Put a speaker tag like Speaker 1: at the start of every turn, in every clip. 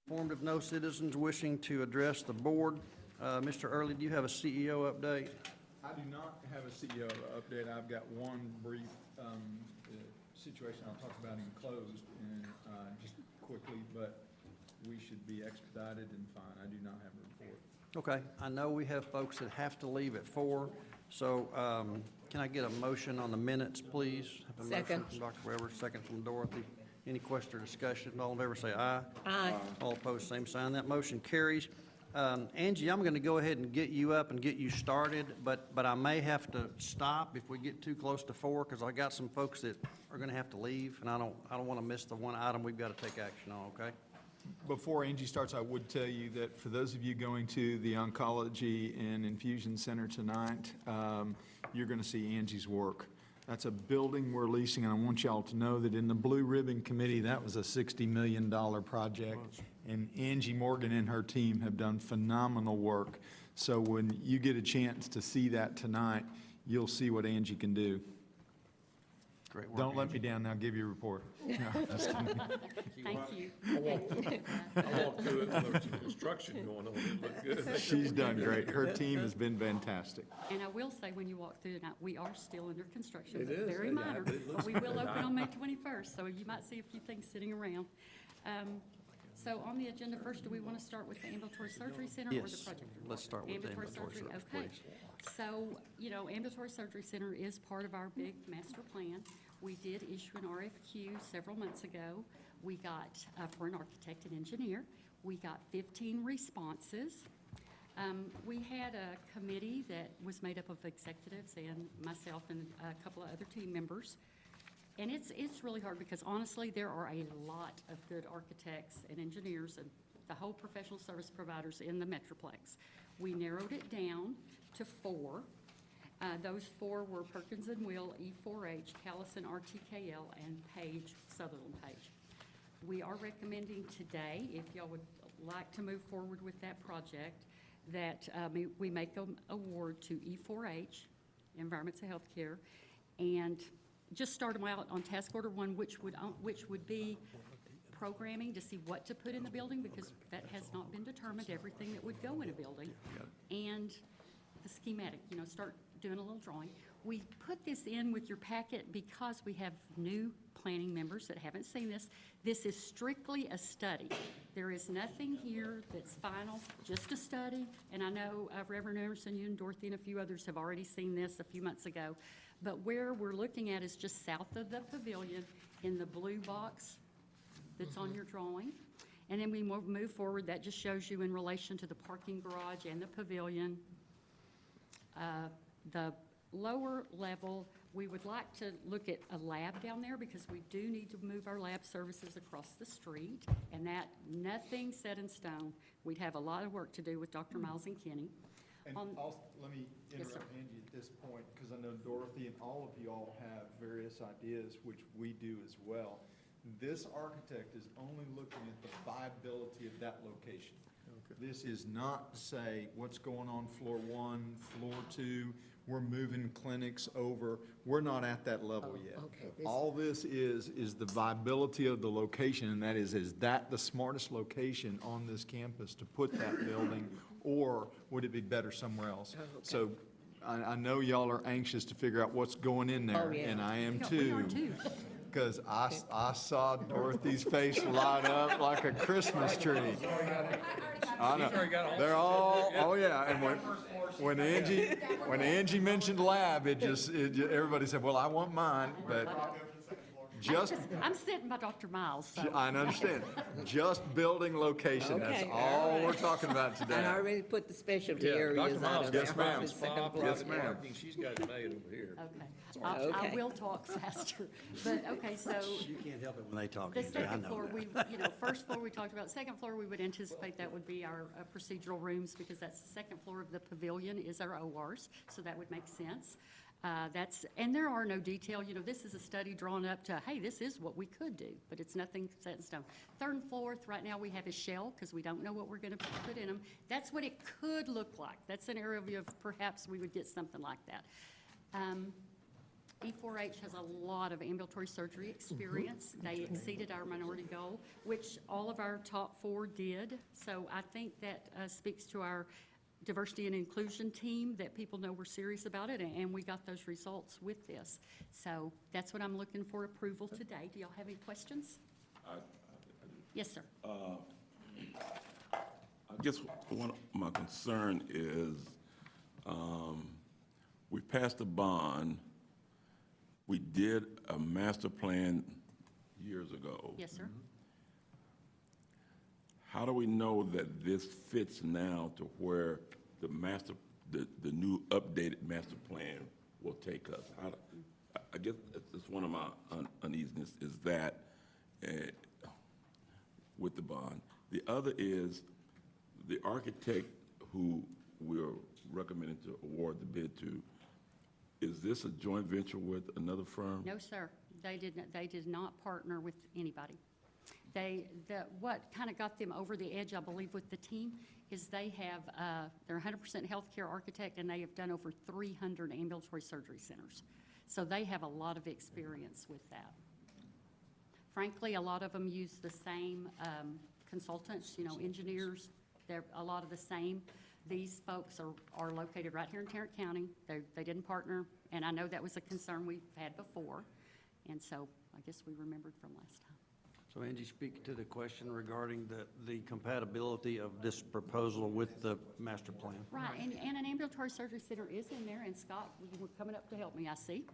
Speaker 1: Informed of no citizens wishing to address the board. Mr. Early, do you have a CEO update?
Speaker 2: I do not have a CEO update. I've got one brief situation I'll talk about in closed and just quickly, but we should be expedited and fine. I do not have a report.
Speaker 1: Okay, I know we have folks that have to leave at 4, so can I get a motion on the minutes, please? Have a
Speaker 3: Second.
Speaker 1: motion from Dr. Weber, second from Dorothy. Any question or discussion? All in favor say aye.
Speaker 3: Aye.
Speaker 1: All opposed, same sign. That motion carries. Angie, I'm going to go ahead and get you up and get you started, but I may have to stop if we get too close to 4, because I got some folks that are going to have to leave, and I don't want to miss the one item we've got to take action on, okay?
Speaker 2: Before Angie starts, I would tell you that for those of you going to the Oncology and Infusion Center tonight, you're going to see Angie's work. That's a building we're leasing, and I want y'all to know that in the Blue Ribbon Committee, that was a $60 million project, and Angie Morgan and her team have done phenomenal work. So when you get a chance to see that tonight, you'll see what Angie can do.
Speaker 1: Great work,
Speaker 2: Don't let
Speaker 1: Angie.
Speaker 2: me down now, give you a report. No, just kidding.
Speaker 4: Thank you.
Speaker 5: I walked through it, and there's some construction going on, it looked good.
Speaker 2: She's done great. Her team has been fantastic.
Speaker 4: And I will say, when you walk through tonight, we are still under construction.
Speaker 5: It
Speaker 4: but
Speaker 5: is.
Speaker 4: Very
Speaker 5: Yeah,
Speaker 4: minor,
Speaker 5: it looks
Speaker 4: but we will
Speaker 5: good.
Speaker 4: open on May 21st, so you might see a few things sitting around. So on the agenda first, do we want to start with the ambulatory surgery center or the
Speaker 1: Yes,
Speaker 4: project?
Speaker 1: let's start with the ambulatory surgery,
Speaker 4: Okay.
Speaker 1: please.
Speaker 4: So, ambulatory surgery center is part of our big master plan. We did issue an RFQ several months ago. We got, for an architect and engineer, we got 15 responses. We had a committee that was made up of executives and myself and a couple of other team members. And it's really hard because honestly, there are a lot of good architects and engineers and the whole professional service providers in the Metroplex. We narrowed it down to 4. Those 4 were Perkins and Will, E4H, Callison RTKL, and Page, Sutherland Page. We are recommending today, if y'all would like to move forward with that project, that we make an award to E4H, Environments of Healthcare, and just start them out on task order 1, which would be programming to see what to put in the building, because that has not been determined, everything that would go in a building, and the schematic, start doing a little drawing. We put this in with your packet because we have new planning members that haven't seen this. This is strictly a study. There is nothing here that's final, just a study. And I know Reverend Emerson, you and Dorothy and a few others have already seen this a few months ago. But where we're looking at is just south of the pavilion in the blue box that's on your drawing. And then we move forward. That just shows you in relation to the parking garage and the pavilion. The lower level, we would like to look at a lab down there because we do need to move our lab services across the street, and that, nothing set in stone. We'd have a lot of work to do with Dr. Miles and Kenny.
Speaker 2: And also, let me
Speaker 4: Yes, sir.
Speaker 2: interrupt Angie at this point, because I know Dorothy and all of you all have various ideas, which we do as well. This architect is only looking at the viability of that location. This is not to say what's going on floor 1, floor 2, we're moving clinics over. We're not at that level yet.
Speaker 3: okay.
Speaker 2: All this is the viability of the location, and that is that the smartest location on this campus to put that building, or would it be better somewhere else?
Speaker 3: Oh, okay.
Speaker 2: So I know y'all are anxious to figure out what's going in there,
Speaker 3: Oh, yeah.
Speaker 2: and I am
Speaker 4: We are
Speaker 2: too.
Speaker 4: too.
Speaker 2: Because I saw Dorothy's face light up like a Christmas tree. I know. They're all, oh yeah, and when Angie mentioned lab, everybody said, well, I want mine, but just,
Speaker 4: I'm sitting by Dr. Miles, so.
Speaker 2: I understand, just building location, that's
Speaker 3: Okay,
Speaker 2: all
Speaker 3: all
Speaker 2: we're
Speaker 3: right.
Speaker 2: talking about
Speaker 3: I
Speaker 2: today.
Speaker 3: already put the specialty
Speaker 5: Yeah,
Speaker 3: areas
Speaker 5: Dr.
Speaker 3: out
Speaker 5: Miles
Speaker 3: of
Speaker 5: got
Speaker 3: there.
Speaker 2: Yes, ma'am.
Speaker 3: The second
Speaker 5: spa,
Speaker 3: floor.
Speaker 2: Yes,
Speaker 5: private
Speaker 2: ma'am.
Speaker 5: parking, she's got it made over here.
Speaker 4: Okay. I
Speaker 3: Okay.
Speaker 4: will talk faster. But, okay, so
Speaker 1: You can't help it when they talk,
Speaker 4: the
Speaker 1: Angie, I
Speaker 4: second
Speaker 1: know
Speaker 4: floor,
Speaker 1: that.
Speaker 4: first floor we talked about. Second floor, we would anticipate that would be our procedural rooms because that's the second floor of the pavilion is our ORs, so that would make sense. And there are no detail, this is a study drawn up to, hey, this is what we could do, but it's nothing set in stone. Third and fourth, right now we have a shell because we don't know what we're going to put in them. That's what it could look like. That's an area of perhaps we would get something like that. E4H has a lot of ambulatory surgery experience. They exceeded our minority goal, which all of our top 4 did. So I think that speaks to our diversity and inclusion team, that people know we're serious about it, and we got those results with this. So that's what I'm looking for approval today. Do y'all have any questions? Yes, sir.
Speaker 3: I guess one of my concern is, we passed a bond. We did a master plan years ago.
Speaker 4: Yes, sir.
Speaker 3: How do we know that this fits now to where the new updated master plan will take us? I guess it's one of my uneasiness is that with the bond. The other is the architect who we're recommending to award the bid to. Is this a joint venture with another firm?
Speaker 4: No, sir. They did not partner with anybody. What kind of got them over the edge, I believe, with the team is they're 100% healthcare architect, and they have done over 300 ambulatory surgery centers. So they have a lot of experience with that. Frankly, a lot of them use the same consultants, engineers. They're a lot of the same. These folks are located right here in Tarrant County. They didn't partner, and I know that was a concern we've had before, and so I guess we remembered from last time.
Speaker 1: So Angie, speak to the question regarding the compatibility of this proposal with the master plan.
Speaker 4: Right, and an ambulatory surgery center is in there, and Scott, you were coming up to help me, I see.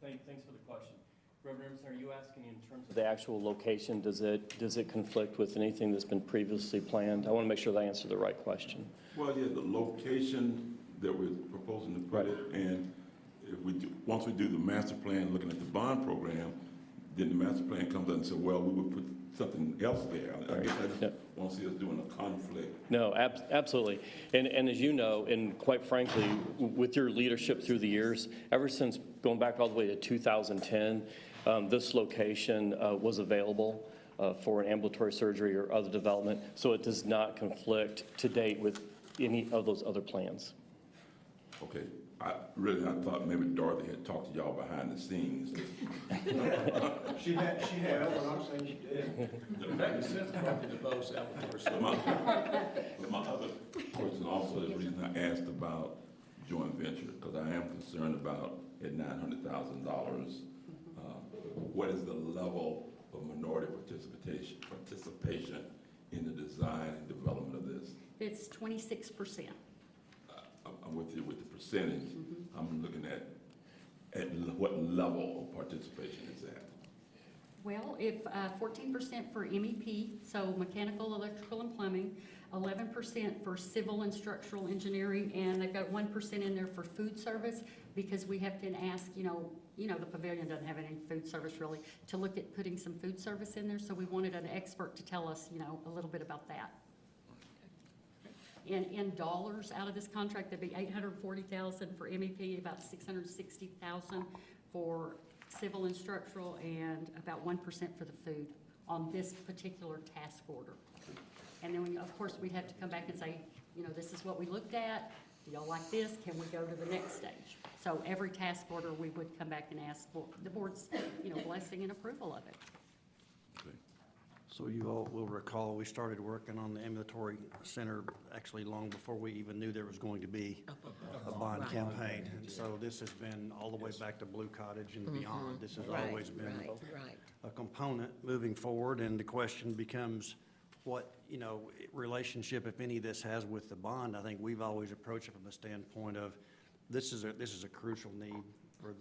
Speaker 6: Thanks for the question. Reverend Emerson, are you asking in terms of the actual location? Does it conflict with anything that's been previously planned? I want to make sure that I answer the right question.
Speaker 3: Well, yeah, the location that we're proposing to put it, and if once we do the master plan, looking at the bond program, then the master plan comes out and says, well, we would put something else there. I guess I just want to see us doing a conflict.
Speaker 6: No, absolutely. And as you know, and quite frankly, with your leadership through the years, ever since going back all the way to 2010, this location was available for an ambulatory surgery or other development, so it does not conflict to date with any of those other plans.
Speaker 3: Okay. I thought maybe Dorothy had talked to y'all behind the scenes.
Speaker 7: She had, but I'm saying she did.
Speaker 5: In fact, it says probably the most ambulatory surgery.
Speaker 3: My other question also is the reason I asked about joint venture, because I am concerned about at $900,000, what is the level of minority participation in the design and development of this?
Speaker 4: It's 26%.
Speaker 3: I'm with you with the percentage. I'm looking at what level of participation is that?
Speaker 4: Well, if 14% for MEP, so mechanical, electrical, and plumbing, 11% for civil and structural engineering, and they've got 1% in there for food service, because we have been asked, the pavilion doesn't have any food service really, to look at putting some food service in there, so we wanted an expert to tell us, a little bit about that. In dollars out of this contract, there'd be $840,000 for MEP, about $660,000 for civil and structural, and about 1% for the food on this particular task order. And then, of course, we'd have to come back and say, this is what we looked at. Do y'all like this? Can we go to the next stage? So every task order, we would come back and ask for the board's, blessing and approval of it.
Speaker 1: So you all will recall, we started working on the ambulatory center actually long before we even knew there was going to be a bond campaign. And so this has been all the way back to Blue Cottage and beyond. This has always been a component moving forward, and the question becomes what, relationship, if any, this has with the bond. I think we've always approached it from the standpoint of this is a crucial need for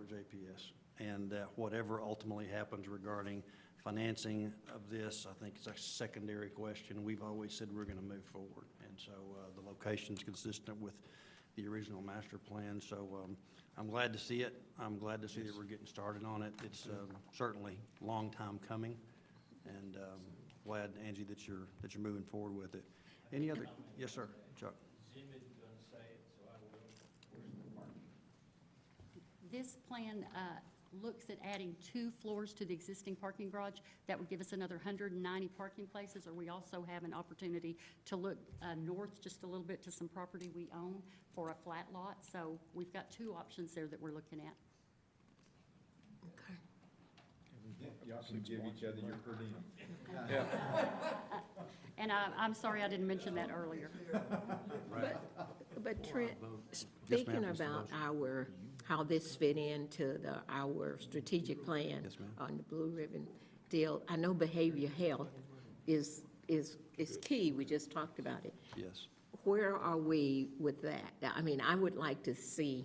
Speaker 1: JPS, and whatever ultimately happens regarding financing of this, I think it's a secondary question. We've always said we're going to move forward, and so the location's consistent with the original master plan. So I'm glad to see it. I'm glad to see that we're getting started on it. It's certainly a long time coming, and glad, Angie, that you're moving forward with it. Any other? Yes, sir. Chuck.
Speaker 8: Jim isn't going to say it, so I will. Where's the parking?
Speaker 4: This plan looks at adding 2 floors to the existing parking garage. That would give us another 190 parking places, or we also have an opportunity to look north just a little bit to some property we own for a flat lot. So we've got 2 options there that we're looking at.
Speaker 8: Okay.
Speaker 2: Y'all can give each other your per diem.
Speaker 5: Yeah,
Speaker 4: And I'm sorry I didn't mention that earlier.
Speaker 8: But Trent, speaking about how this fit into our strategic plan on the Blue Ribbon deal, I know behavioral health is key, we just talked about it.
Speaker 1: Yes.
Speaker 8: Where are we with that? I mean, I would like to see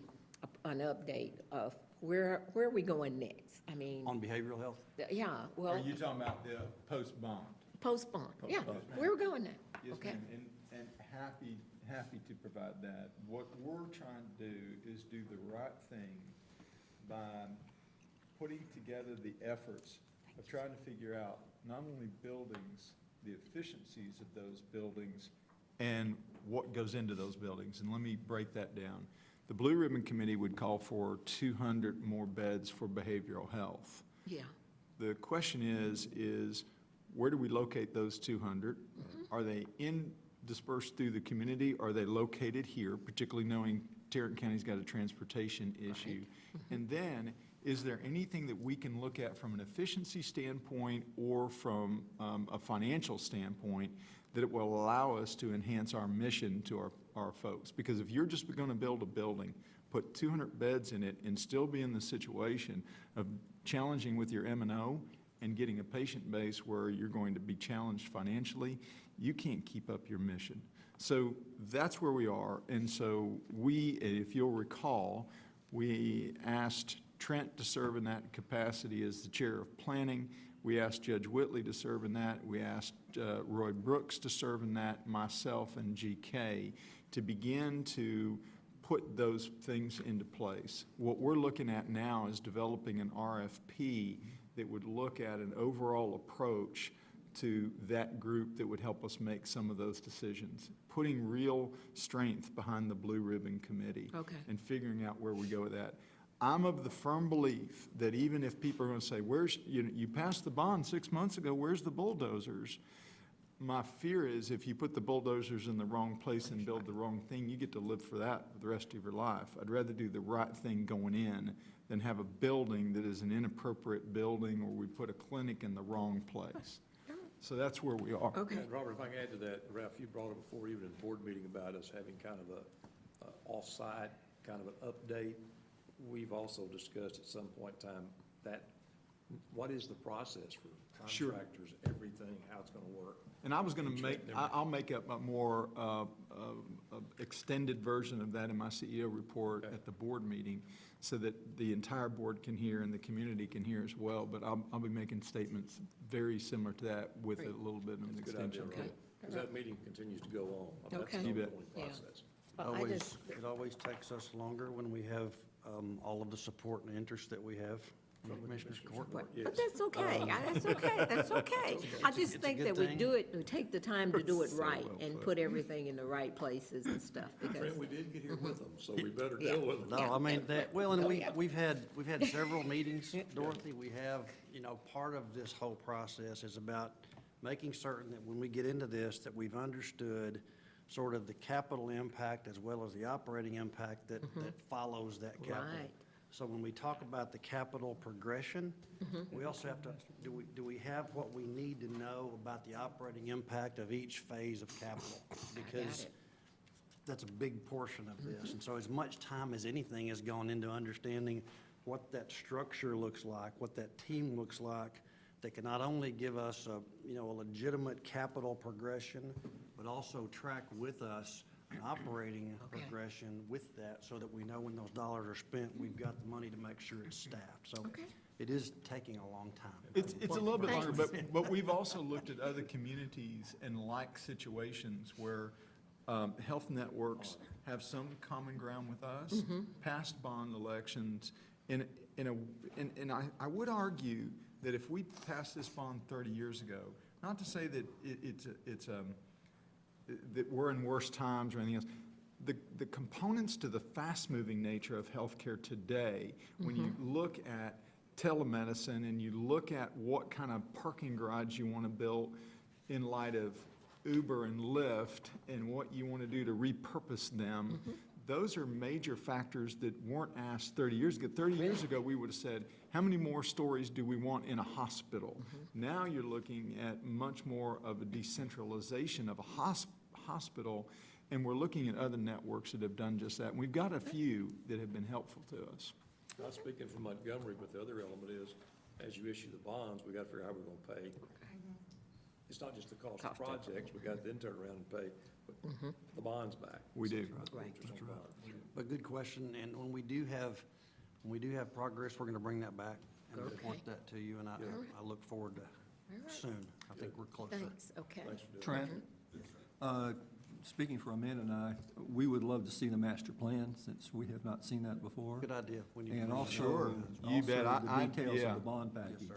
Speaker 8: an update of where are we going next? I mean,
Speaker 1: On behavioral health?
Speaker 8: yeah,
Speaker 2: Are
Speaker 8: well,
Speaker 2: you talking about the post-bond?
Speaker 8: postpone, yeah, where are we going now?
Speaker 2: Yes,
Speaker 8: Okay.
Speaker 2: ma'am, and happy to provide that. What we're trying to do is do the right thing by putting together the efforts of trying to figure out not only buildings, the efficiencies of those buildings, and what goes into those buildings. And let me break that down. The Blue Ribbon Committee would call for 200 more beds for behavioral health.
Speaker 8: Yeah,
Speaker 2: The question is where do we locate those 200? Are they dispersed through the community? Are they located here, particularly knowing Tarrant County's got a transportation issue? And then, is there anything that we can look at from an efficiency standpoint or from a financial standpoint that it will allow us to enhance our mission to our folks? Because if you're just going to build a building, put 200 beds in it, and still be in the situation of challenging with your M&O and getting a patient base where you're going to be challenged financially, you can't keep up your mission. So that's where we are. And so if you'll recall, we asked Trent to serve in that capacity as the chair of planning. We asked Judge Whitley to serve in that. We asked Roy Brooks to serve in that, myself and GK, to begin to put those things into place. What we're looking at now is developing an RFP that would look at an overall approach to that group that would help us make some of those decisions, putting real strength behind the Blue Ribbon Committee.
Speaker 8: Okay.
Speaker 2: And figuring out where we go with that. I'm of the firm belief that even if people are going to say, you passed the bond 6 months ago, where's the bulldozers? My fear is if you put the bulldozers in the wrong place and build the wrong thing, you get to live for that for the rest of your life. I'd rather do the right thing going in than have a building that is an inappropriate building or we put a clinic in the wrong place. So that's where we are.
Speaker 8: okay.
Speaker 5: and Robert, if I can add to that, Ralph, you brought it before, even in the board meeting, about us having kind of a off-site, kind of an update. We've also discussed at some point in time that, what is the process for
Speaker 2: Sure.
Speaker 5: contractors, everything, how it's gonna work?
Speaker 2: And I was going to I'll make up a more extended version of that in my CEO report at the board meeting so that the entire board can hear and the community can hear as well. But I'll be making statements very similar to that with a little bit of an
Speaker 5: Good idea,
Speaker 2: extension.
Speaker 5: right? Because that meeting continues to go on. I mean,
Speaker 8: Okay.
Speaker 5: That's
Speaker 2: You
Speaker 5: the
Speaker 2: bet.
Speaker 5: ongoing
Speaker 8: Yeah.
Speaker 5: process.
Speaker 8: Well, I just,
Speaker 1: It always takes us longer when we have all of the support and interest that we have from Commissioners Court.
Speaker 8: but
Speaker 5: Yes.
Speaker 8: that's okay, that's okay. I just
Speaker 1: It's a
Speaker 8: think
Speaker 1: good
Speaker 8: that we
Speaker 1: thing.
Speaker 8: we take the time to do it
Speaker 2: So
Speaker 8: right
Speaker 2: well
Speaker 8: and
Speaker 2: put.
Speaker 8: put everything in the right places and stuff, because,
Speaker 5: Trent, we did get here with them, so we better
Speaker 8: Yeah.
Speaker 5: deal with them.
Speaker 1: No, I mean, well, and
Speaker 8: yeah.
Speaker 1: we've had several meetings, Dorothy. We have, part of this whole process is about making certain that when we get into this, that we've understood sort of the capital impact as well as the operating impact that follows that capital.
Speaker 8: Right.
Speaker 1: So when we talk about the capital progression, we also have to, do we have what we need to know about the operating impact of each phase of capital? Because
Speaker 8: it.
Speaker 1: that's a big portion of this. And so as much time as anything has gone into understanding what that structure looks like, what that team looks like, that can not only give us a legitimate capital progression, but also track with us an operating
Speaker 8: Okay.
Speaker 1: progression with that, so that we know when those dollars are spent, we've got the money to make sure it's staffed. So
Speaker 8: Okay.
Speaker 1: it is taking a long time.
Speaker 2: It's a little bit longer,
Speaker 8: Thanks.
Speaker 2: but we've also looked at other communities and like situations where health networks have some common ground with us, past bond elections, and I would argue that if we passed this bond 30 years ago, not to say that that we're in worse times or anything else, the components to the fast-moving nature of healthcare today, when you look at telemedicine and you look at what kind of parking garage you want to build in light of Uber and Lyft and what you want to do to repurpose them, those are major factors that weren't asked 30 years ago. 30 years ago, we would have said, how many more stories do we want in a hospital? Now you're looking at much more of a decentralization of a hospital, and we're looking at other networks that have done just that. And we've got a few that have been helpful to us.
Speaker 5: Not speaking for Montgomery, but the other element is, as you issue the bonds, we gotta figure out how we're gonna pay. It's not just the cost of projects, we got to then turn around and pay the bonds back.
Speaker 2: We do.
Speaker 8: Right.
Speaker 1: But good question, and when we do have progress, we're gonna bring that back and report that to you, and I look forward to soon. I think we're closer.
Speaker 8: Thanks, okay.
Speaker 9: Trent, speaking for Amanda and I, we would love to see the master plan, since we have not seen that before.
Speaker 1: Good idea. When you
Speaker 9: And
Speaker 1: bring it
Speaker 9: also,
Speaker 1: up.
Speaker 2: You bet.
Speaker 9: the details
Speaker 2: yeah.
Speaker 9: of the bond package.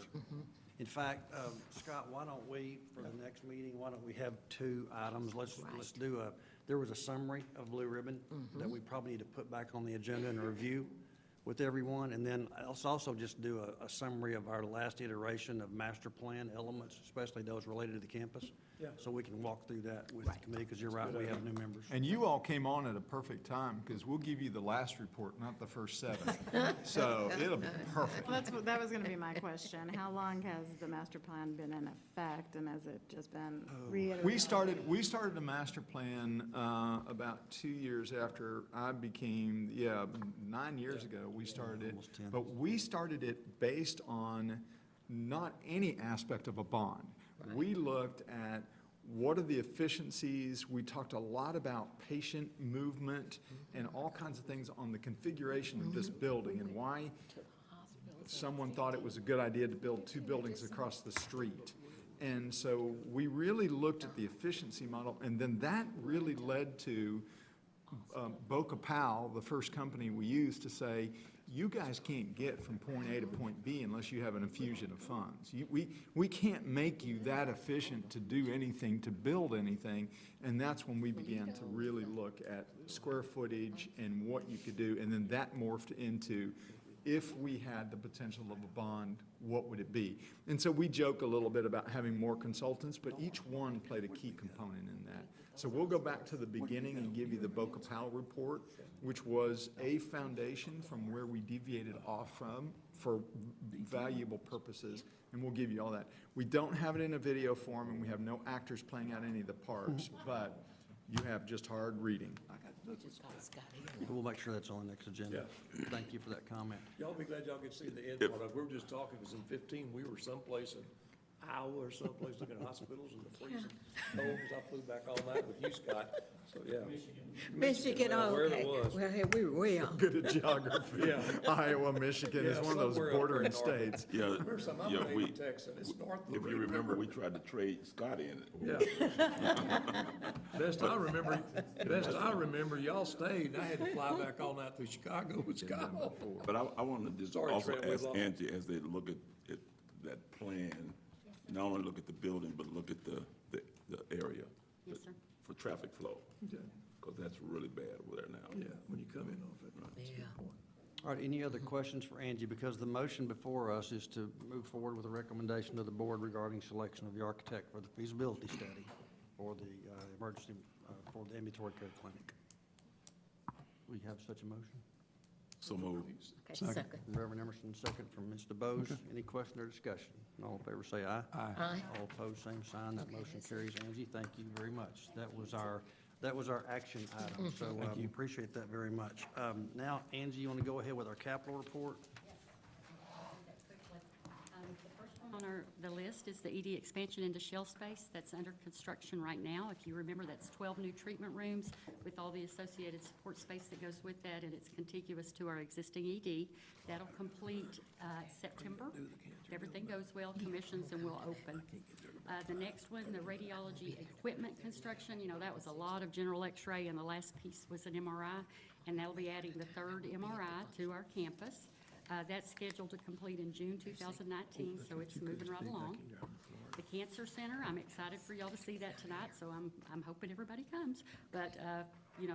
Speaker 1: In fact, Scott, why don't we, for the next meeting, why don't we have two items? Let's do there was a summary of Blue Ribbon that we probably need to put back on the agenda and review with everyone. And then let's also just do a summary of our last iteration of master plan elements, especially those related to the campus.
Speaker 5: Yeah.
Speaker 1: So we can walk through that with the committee, because you're right, we have new members.
Speaker 2: And you all came on at a perfect time, because we'll give you the last report, not the first 7. So it'll be perfect.
Speaker 10: Well, that was gonna be my question. How long has the master plan been in effect, and has it just been reiterated?
Speaker 2: We started the master plan about 2 years after I became, 9 years ago, we started it.
Speaker 1: Almost 10.
Speaker 2: But we started it based on not any aspect of a bond. We looked at what are the efficiencies. We talked a lot about patient movement and all kinds of things on the configuration of this building and why someone thought it was a good idea to build 2 buildings across the street. And so we really looked at the efficiency model, and then that really led to Boca Pal, the first company we used, to say, you guys can't get from point A to point B unless you have an infusion of funds. We can't make you that efficient to do anything, to build anything, and that's when we began to really look at square footage and what you could do, and then that morphed into, if we had the potential of a bond, what would it be? And so we joke a little bit about having more consultants, but each one played a key component in that. So we'll go back to the beginning and give you the Boca Pal report, which was a foundation from where we deviated off from for valuable purposes, and we'll give you all that. We don't have it in a video form, and we have no actors playing out any of the parts, but you have just hard reading.
Speaker 1: We'll make sure that's on the next agenda. Thank you for that comment.
Speaker 5: Y'all be glad y'all could see the end part of it. We were just talking, because in 15, we were someplace in Iowa or someplace looking at hospitals in the freezing cold, because I flew back all night with you, Scott. So, yeah.
Speaker 8: Michigan, oh,
Speaker 5: Wherever
Speaker 8: okay.
Speaker 5: it was.
Speaker 8: Well, hey, we were way off.
Speaker 2: Good at geography. Iowa, Michigan is one of those
Speaker 5: somewhere up
Speaker 2: bordering
Speaker 5: there north.
Speaker 2: states.
Speaker 3: Yeah,
Speaker 5: Remember some, I'm
Speaker 3: yeah,
Speaker 5: in
Speaker 3: we,
Speaker 5: Texas, it's north of the
Speaker 3: if you
Speaker 5: river.
Speaker 3: remember, we tried to trade Scott in.
Speaker 5: Yeah. Best I remember, y'all stayed, and I had to fly back all night through Chicago with Scott.
Speaker 3: But I want to just
Speaker 5: Sorry,
Speaker 3: also
Speaker 5: Trent, we
Speaker 3: ask
Speaker 5: lost.
Speaker 3: Angie, as they look at that plan, not only look at the building, but look at the area.
Speaker 4: Yes, sir.
Speaker 3: For traffic flow, because that's really bad over there now.
Speaker 5: Yeah, when you come in off it. That's a good
Speaker 8: Yeah.
Speaker 5: point.
Speaker 1: All right, any other questions for Angie? Because the motion before us is to move forward with a recommendation to the board regarding selection of the architect for the feasibility study for the emergency, for the ambulatory care clinic. We have such a motion?
Speaker 3: So moved.
Speaker 8: Okay, second.
Speaker 1: Reverend Emerson, second from Mr. Bose. Any question or discussion? All in favor say aye.
Speaker 8: Aye.
Speaker 1: All opposed, same sign. That motion carries. Angie, thank you very much. That was our action item, so we appreciate that very much. Now, Angie, you want to go ahead with our capital report?
Speaker 4: The first one on the list is the ED expansion into shell space. That's under construction right now. If you remember, that's 12 new treatment rooms with all the associated support space that goes with that, and it's contiguous to our existing ED. That'll complete September. If everything goes well, commissions, and we'll open. The next one, the radiology equipment construction, that was a lot of general x-ray, and the last piece was an MRI, and that'll be adding the 3rd MRI to our campus. That's scheduled to complete in June 2019, so it's moving right along. The Cancer Center, I'm excited for y'all to see that tonight, so I'm hoping everybody comes. But,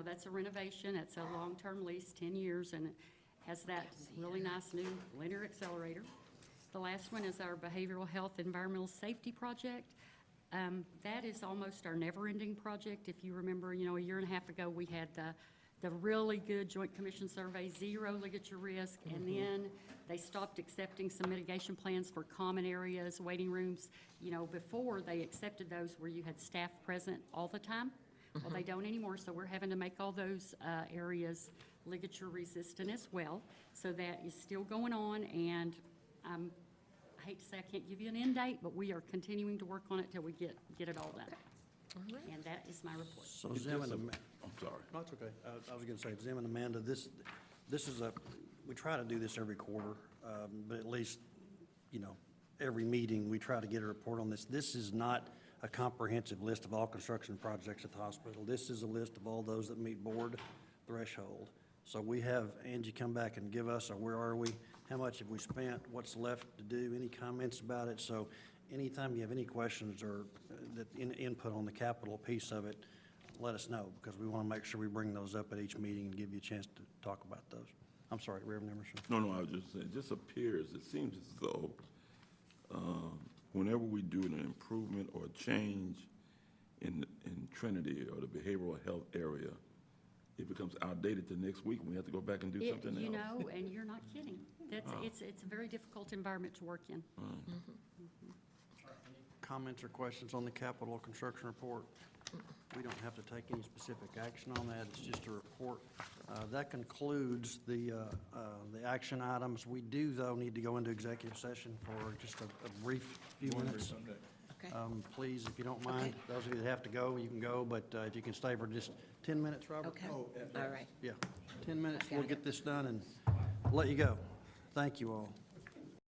Speaker 4: that's a renovation, it's a long-term lease, 10 years, and it has that really nice new linear accelerator. The last one is our behavioral health environmental safety project. That is almost our never-ending project. If you remember, a year and a half ago, we had the really good Joint Commission survey, zero ligature risk, and then they stopped accepting some mitigation plans for common areas, waiting rooms. Before, they accepted those where you had staff present all the time. Well, they don't anymore, so we're having to make all those areas ligature resistant as well. So that is still going on, and I hate to say I can't give you an end date, but we are continuing to work on it till we get it all done. And that is my report.
Speaker 1: So Zim and Amanda,
Speaker 3: I'm sorry.
Speaker 1: no, it's okay. I was gonna say, Zim and Amanda, this is we try to do this every quarter, but at least, every meeting, we try to get a report on this. This is not a comprehensive list of all construction projects at the hospital. This is a list of all those that meet board threshold. So we have Angie come back and give us, where are we, how much have we spent, what's left to do, any comments about it. So anytime you have any questions or input on the capital piece of it, let us know, because we want to make sure we bring those up at each meeting and give you a chance to talk about those. I'm sorry, Reverend Emerson.
Speaker 3: No, I was just saying, it just appears, it seems as though whenever we do an improvement or a change in Trinity or the behavioral health area, it becomes outdated the next week, and we have to go back and do something else.
Speaker 4: And you're not kidding. It's a very difficult environment to work in.
Speaker 1: Comments or questions on the capital construction report? We don't have to take any specific action on that, it's just a report. That concludes the action items. We do, though, need to go into executive session for just a brief few minutes.
Speaker 8: Okay.
Speaker 1: Please, if you don't mind, those of you that have to go, you can go, but if you can stay for just 10 minutes, Robert?
Speaker 8: Okay, all right.
Speaker 1: Yeah, 10 minutes,
Speaker 8: Okay.
Speaker 1: we'll get this done and let you go. Thank you all.